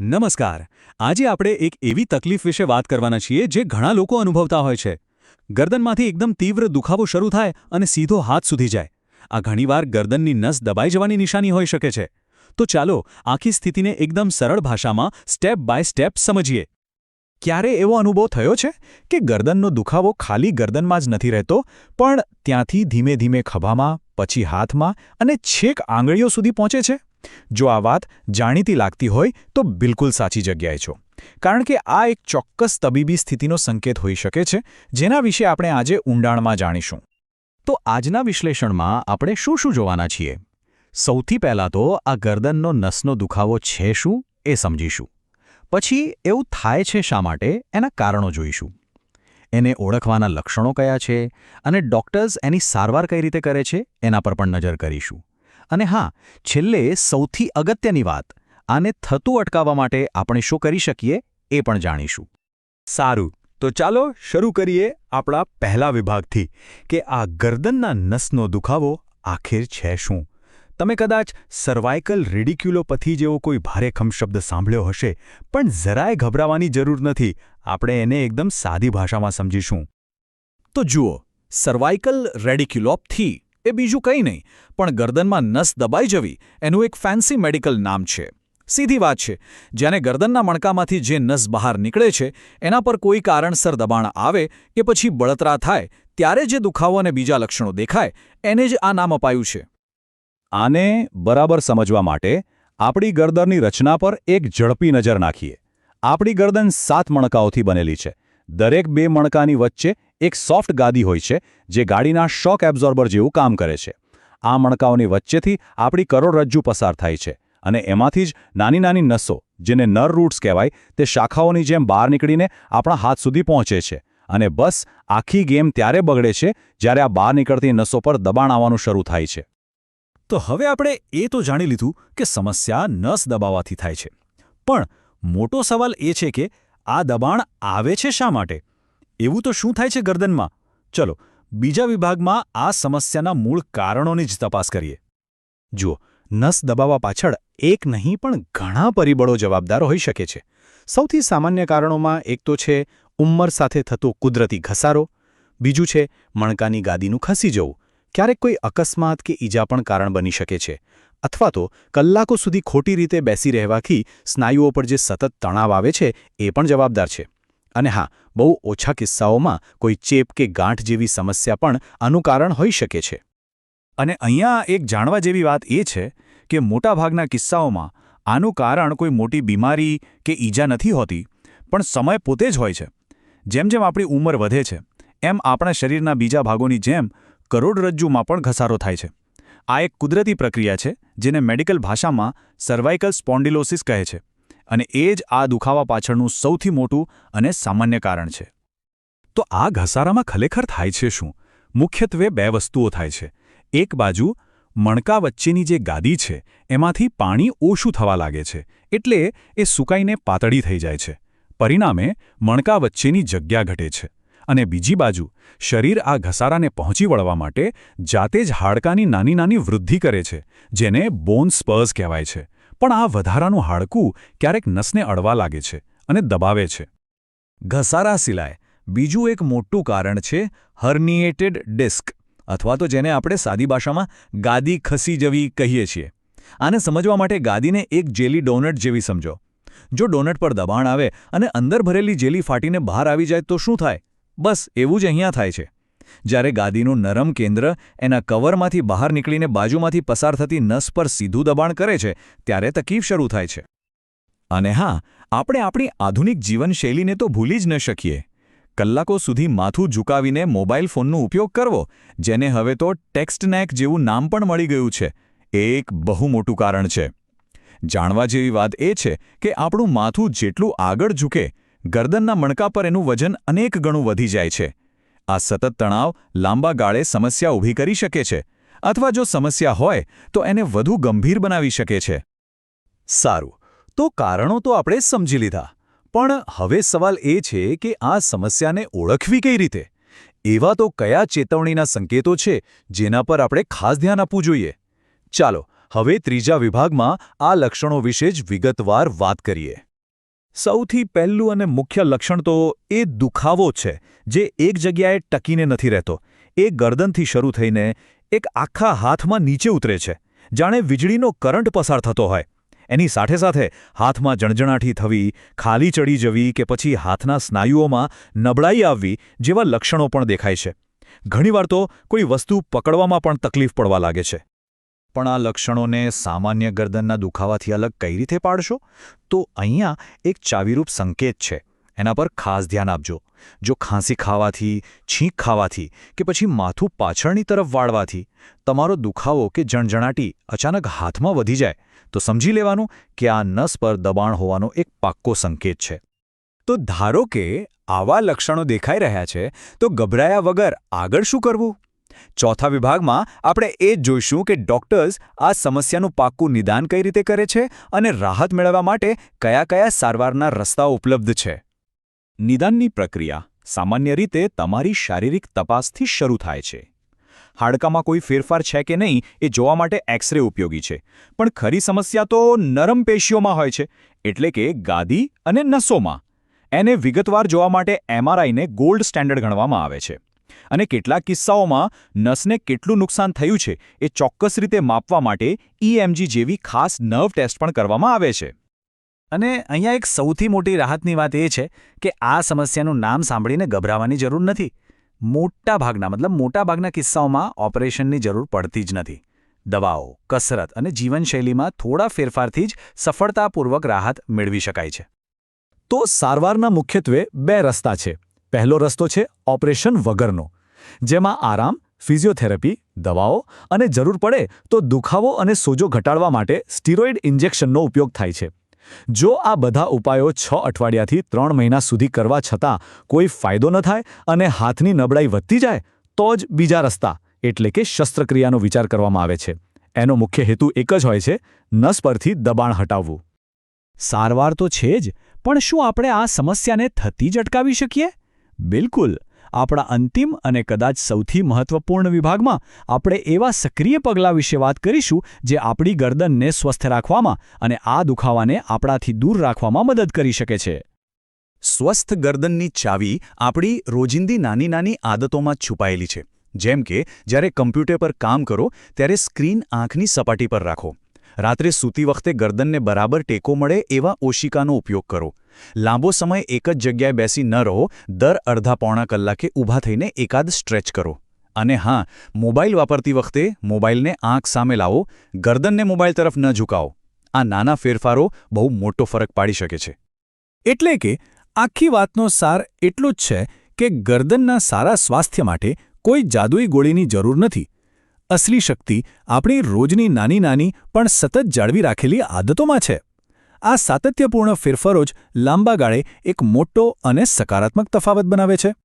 નમસ્કાર. આજે આપણે એક એવી તકલીફ વિશે વાત કરવાના છીએ જે ઘણા લોકો અનુભવતા હોય છે. ગરદનમાંથી એકદમ તીવ્ર દુખાવો શરૂ થાય અને સીધો હાથ સુધી જાય. આ ઘણીવાર ગરદનની નસ દબાઈ જવાની નિશાની હોઈ શકે છે. તો ચાલો આખી સ્થિતિને એકદમ સરળ ભાષામાં સ્ટેપ બાય સ્ટેપ સમજીએ. ક્યારે એવો અનુભવ થયો છે કે ગરદનનો દુખાવો ખાલી ગરદનમાં જ નથી રહેતો, પણ ત્યાંથી ધીમે ધીમે ખભામાં, પછી હાથમાં અને છેક આંગળીઓ સુધી પહોંચે છે? જો આ વાત જાણીતી લાગતી હોય તો બિલકુલ સાચી જગ્યાએ છો, કારણ કે આ એક ચોક્કસ તબીબી સ્થિતિનો સંકેત હોઈ શકે છે, જેના વિશે આપણે આજે ઊંડાણમાં જાણીશું. તો આજના વિશ્લેષણમાં આપણે શું શું જોવાના છીએ? સૌથી પહેલાં તો આ ગરદનનો નસનો દુખાવો છે શું એ સમજીશું. પછી એવું થાય છે શા માટે એના કારણો જોઈશું. એને ઓળખવાના લક્ષણો કયા છે અને ડૉક્ટર્સ એની સારવાર કઈ રીતે કરે છે એના પર પણ નજર કરીશું. અને હા, છેલ્લે સૌથી અગત્યની વાત, આને થતું અટકાવવા માટે આપણે શું કરી શકીએ એ પણ જાણીશું. સારું, તો ચાલો શરૂ કરીએ આપણા પહેલા વિભાગથી કે આ ગરદનના નસનો દુખાવો આખિર છે શું. તમે કદાચ સર્વાઇકલ રેડિક્યુલોપથી જેવો કોઈ ભારેખમ શબ્દ સાંભળ્યો હશે, પણ જરાય ગભરાવાની જરૂર નથી. આપણે એને એકદમ સાદી ભાષામાં સમજીશું. તો જુઓ, સર્વાઇકલ રેડિક્યુલોપથી એ બીજું કંઈ નહીં પણ ગરદનમાં નસ દબાઈ જવી એનું એક ફેન્સી મેડિકલ નામ છે. સીધી વાત છે, જ્યારે ગરદનના મણકામાંથી જે નસ બહાર નીકળે છે એના પર કોઈ કારણસર દબાણ આવે કે પછી બળતરા થાય ત્યારે જે દુખાવો અને બીજા લક્ષણો દેખાય એને જ આ નામ અપાયું છે. આને બરાબર સમજવા માટે આપણી ગરદનની રચના પર એક ઝડપી નજર નાખીએ. આપણી ગરદન 7 મણકાઓથી બનેલી છે. દરેક 2 મણકાની વચ્ચે એક સોફ્ટ ગાદી હોય છે જે ગાડીના શોક એબ્ઝોર્બર જેવું કામ કરે છે. આ મણકાઓની વચ્ચેથી આપણી કરોડરજ્જુ પસાર થાય છે અને એમાંથી જ નાની નાની નસો, જેને નર રૂટ્સ કહેવાય, તે શાખાઓની જેમ બહાર નીકળીને આપણા હાથ સુધી પહોંચે છે. અને બસ આખી ગેમ ત્યારે બગડે છે જ્યારે આ બહાર નીકળતી નસો પર દબાણ આવવાનું શરૂ થાય છે. તો હવે આપણે એ તો જાણી લીધું કે સમસ્યા નસ દબાવવાથી થાય છે, પણ મોટો સવાલ એ છે કે આ દબાણ આવે છે શા માટે? એવું તો શું થાય છે ગરદનમાં? ચલો બીજા વિભાગમાં આ સમસ્યાના મૂળ કારણોની જ તપાસ કરીએ. જુઓ, નસ દબાવવા પાછળ એક નહીં પણ ઘણા પરિબળો જવાબદાર હોઈ શકે છે. સૌથી સામાન્ય કારણોમાં એક તો છે ઉંમર સાથે થતો કુદરતી ઘસારો. બીજું છે મણકાની ગાદીનું ખસી જવું. ક્યારેક કોઈ અકસ્માત કે ઈજા પણ કારણ બની શકે છે. અથવા તો કલાકો સુધી ખોટી રીતે બેસી રહેવાથી સ્નાયુઓ પર જે સતત તણાવ આવે છે એ પણ જવાબદાર છે. અને હા, બહુ ઓછા કિસ્સાઓમાં કોઈ ચેપ કે ગાંઠ જેવી સમસ્યા પણ આનું કારણ હોઈ શકે છે. અને અહીંયા એક જાણવા જેવી વાત એ છે કે મોટાભાગના કિસ્સાઓમાં આનું કારણ કોઈ મોટી બીમારી કે ઈજા નથી હોતી, પણ સમય પોતે જ હોય છે. જેમ જેમ આપણી ઉંમર વધે છે એમ આપણા શરીરના બીજા ભાગોની જેમ કરોડરજ્જુમાં પણ ઘસારો થાય છે. આ એક કુદરતી પ્રક્રિયા છે જેને મેડિકલ ભાષામાં સર્વાઇકલ સ્પોન્ડિલોસિસ કહે છે, અને એ જ આ દુખાવા પાછળનું સૌથી મોટું અને સામાન્ય કારણ છે. તો આ ઘસારામાં ખરેખર થાય છે શું? મુખ્યત્વે 2 વસ્તુઓ થાય છે. એક બાજુ મણકા વચ્ચેની જે ગાદી છે એમાંથી પાણી ઓછું થવા લાગે છે, એટલે એ સૂકાઈને પાતળી થઈ જાય છે. પરિણામે મણકા વચ્ચેની જગ્યા ઘટે છે. અને બીજી બાજુ શરીર આ ઘસારાને પહોંચી વળવા માટે જાતે જ હાડકાની નાની નાની વૃદ્ધિ કરે છે, જેને બોન સ્પર્સ કહેવાય છે. પણ આ વધારાનું હાડકું ક્યારેક નસને અડવા લાગે છે અને દબાવે છે. ઘસારા સિવાય બીજું એક મોટું કારણ છે હર્નિએટેડ ડિસ્ક, અથવા તો જેને આપણે સાદી ભાષામાં ગાદી ખસી જવી કહીએ છીએ. આને સમજવા માટે ગાદીને એક જેલી ડોનટ જેવી સમજો. જો ડોનટ પર દબાણ આવે અને અંદર ભરેલી જેલી ફાટીને બહાર આવી જાય તો શું થાય? બસ એવું જ અહીંયા થાય છે. જ્યારે ગાદીનું નરમ કેન્દ્ર એના કવરમાંથી બહાર નીકળીને બાજુમાંથી પસાર થતી નસ પર સીધું દબાણ કરે છે ત્યારે તકલીફ શરૂ થાય છે. અને હા, આપણે આપણી આધુનિક જીવનશૈલીને તો ભૂલી જ ન શકીએ. કલાકો સુધી માથું ઝુકાવીને મોબાઈલ ફોનનો ઉપયોગ કરવો, જેને હવે તો ટેક્સ્ટ નેક જેવું નામ પણ મળી ગયું છે, એ એક બહુ મોટું કારણ છે. જાણવા જેવી વાત એ છે કે આપણું માથું જેટલું આગળ ઝૂકે, ગરદનના મણકા પર એનું વજન અનેક ગણું વધી જાય છે. આ સતત તણાવ લાંબા ગાળે સમસ્યા ઊભી કરી શકે છે, અથવા જો સમસ્યા હોય તો એને વધુ ગંભીર બનાવી શકે છે. સારું, તો કારણો તો આપણે સમજી લીધા, પણ હવે સવાલ એ છે કે આ સમસ્યાને ઓળખવી કઈ રીતે? એવા તો કયા ચેતવણીના સંકેતો છે જેના પર આપણે ખાસ ધ્યાન આપવું જોઈએ? ચાલો હવે ત્રીજા વિભાગમાં આ લક્ષણો વિશે જ વિગતવાર વાત કરીએ. સૌથી પહેલું અને મુખ્ય લક્ષણ તો એ દુખાવો છે જે એક જગ્યાએ ટકીને નથી રહેતો. એ ગરદનથી શરૂ થઈને એક આખા હાથમાં નીચે ઉતરે છે, જાણે વીજળીનો કરંટ પસાર થતો હોય. એની સાથે સાથે હાથમાં જણજણાટી થવી, ખાલી ચડી જવી કે પછી હાથના સ્નાયુઓમાં નબળાઈ આવવી જેવા લક્ષણો પણ દેખાય છે. ઘણીવાર તો કોઈ વસ્તુ પકડવામાં પણ તકલીફ પડવા લાગે છે. પણ આ લક્ષણોને સામાન્ય ગરદનના દુખાવાથી અલગ કઈ રીતે પાડશો? તો અહીંયા એક ચાવીરૂપ સંકેત છે. એના પર ખાસ ધ્યાન આપજો. જો ખાંસી ખાવાથી, છીંક ખાવાથી કે પછી માથું પાછળની તરફ વાળવાથી તમારો દુખાવો કે જણજણાટી અચાનક હાથમાં વધી જાય તો સમજી લેવાનું કે આ નસ પર દબાણ હોવાનો એક પાક્કો સંકેત છે. તો ધારો કે આવા લક્ષણો દેખાઈ રહ્યા છે તો ગભરાયા વગર આગળ શું કરવું? ચોથા વિભાગમાં આપણે એ જ જોઈશું કે ડોક્ટર્સ આ સમસ્યાનું પાક્કું નિદાન કઈ રીતે કરે છે અને રાહત મેળવવા માટે કયા કયા સારવારના રસ્તાઓ ઉપલબ્ધ છે. નિદાનની પ્રક્રિયા સામાન્ય રીતે તમારી શારીરિક તપાસથી શરૂ થાય છે. હાડકામાં કોઈ ફેરફાર છે કે નહીં એ જોવા માટે એક્સ-રે ઉપયોગી છે, પણ ખરી સમસ્યા તો નરમ પેશીઓમાં હોય છે, એટલે કે ગાદી અને નસોમાં. એને વિગતવાર જોવા માટે MRIને ગોલ્ડ સ્ટેન્ડર્ડ ગણવામાં આવે છે. અને કેટલાક કિસ્સાઓમાં નસને કેટલું નુકસાન થયું છે એ ચોક્કસ રીતે માપવા માટે EMG જેવી ખાસ નર્વ ટેસ્ટ પણ કરવામાં આવે છે. અને અહીંયા એક સૌથી મોટી રાહતની વાત એ છે કે આ સમસ્યાનું નામ સાંભળીને ગભરાવાની જરૂર નથી. મોટાભાગના કિસ્સાઓમાં ઓપરેશનની જરૂર પડતી જ નથી. દવાઓ, કસરત અને જીવનશૈલીમાં થોડા ફેરફારથી જ સફળતાપૂર્વક રાહત મેળવી શકાય છે. તો સારવારના મુખ્યત્વે બે રસ્તા છે. પહેલો રસ્તો છે ઓપરેશન વગરનો, જેમાં આરામ, ફિઝિયોથેરાપી, દવાઓ અને જરૂર પડે તો દુખાવો અને સોજો ઘટાડવા માટે સ્ટીરોઇડ ઇન્જેક્શનનો ઉપયોગ થાય છે. જો આ બધા ઉપાયો 6 અઠવાડિયાથી 3 મહિના સુધી કરવા છતાં કોઈ ફાયદો ન થાય અને હાથની નબળાઈ વધતી જાય તો જ બીજા રસ્તા એટલે કે શસ્ત્રક્રિયાનો વિચાર કરવામાં આવે છે. એનો મુખ્ય હેતુ એક જ હોય છે, નસ પરથી દબાણ હટાવવું. સારવાર તો છે જ, પણ શું આપણે આ સમસ્યાને થતી જ અટકાવી શકીએ? બિલકુલ. આપણા અંતિમ અને કદાચ સૌથી મહત્વપૂર્ણ વિભાગમાં આપણે એવા સક્રિય પગલાં વિશે વાત કરીશું જે આપણી ગરદનને સ્વસ્થ રાખવામાં અને આ દુખાવાને આપણાથી દૂર રાખવામાં મદદ કરી શકે છે. સ્વસ્થ ગરદનની ચાવી આપણી રોજિંદી નાની આદતોમાં છુપાયેલી છે. જેમ કે જ્યારે કમ્પ્યુટર પર કામ કરો ત્યારે સ્ક્રીન આંખની સપાટી પર રાખો. રાત્રે સૂતી વખતે ગરદનને બરાબર ટેકો મળે એવા ઓશિકાનો ઉપયોગ કરો. લાંબો સમય એક જ જગ્યાએ બેસી ન રહો. દર અડધા-પોણા કલાકે ઊભા થઈને એકાદ સ્ટ્રેચ કરો. અને હા, મોબાઈલ વાપરતી વખતે મોબાઈલને આંખ સામે લાવો, ગરદનને મોબાઈલ તરફ ન ઝુકાવો. આ નાના ફેરફારો બહુ મોટો ફરક પાડી શકે છે. એટલે કે આખી વાતનો સાર એટલો જ છે કે ગરદનના સારા સ્વાસ્થ્ય માટે કોઈ જાદુઈ ગોળીની જરૂર નથી. અસલી શક્તિ આપણી રોજની નાની પણ સતત જાળવી રાખેલી આદતોમાં છે. આ સાતત્યપૂર્ણ ફેરફારો જ લાંબા ગાળે એક મોટો અને સકારાત્મક તફાવત બનાવે છે.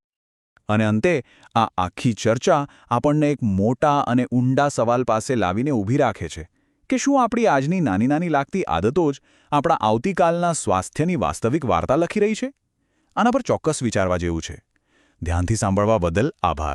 અને અંતે આ આખી ચર્ચા આપણને એક મોટા અને ઊંડા સવાલ પાસે લાવીને ઊભી રાખે છે કે શું આપણી આજની નાની લાગતી આદતો જ આપણા આવતીકાલના સ્વાસ્થ્યની વાસ્તવિક વાર્તા લખી રહી છે? આના પર ચોક્કસ વિચારવા જેવું છે. ધ્યાનથી સાંભળવા બદલ આભાર.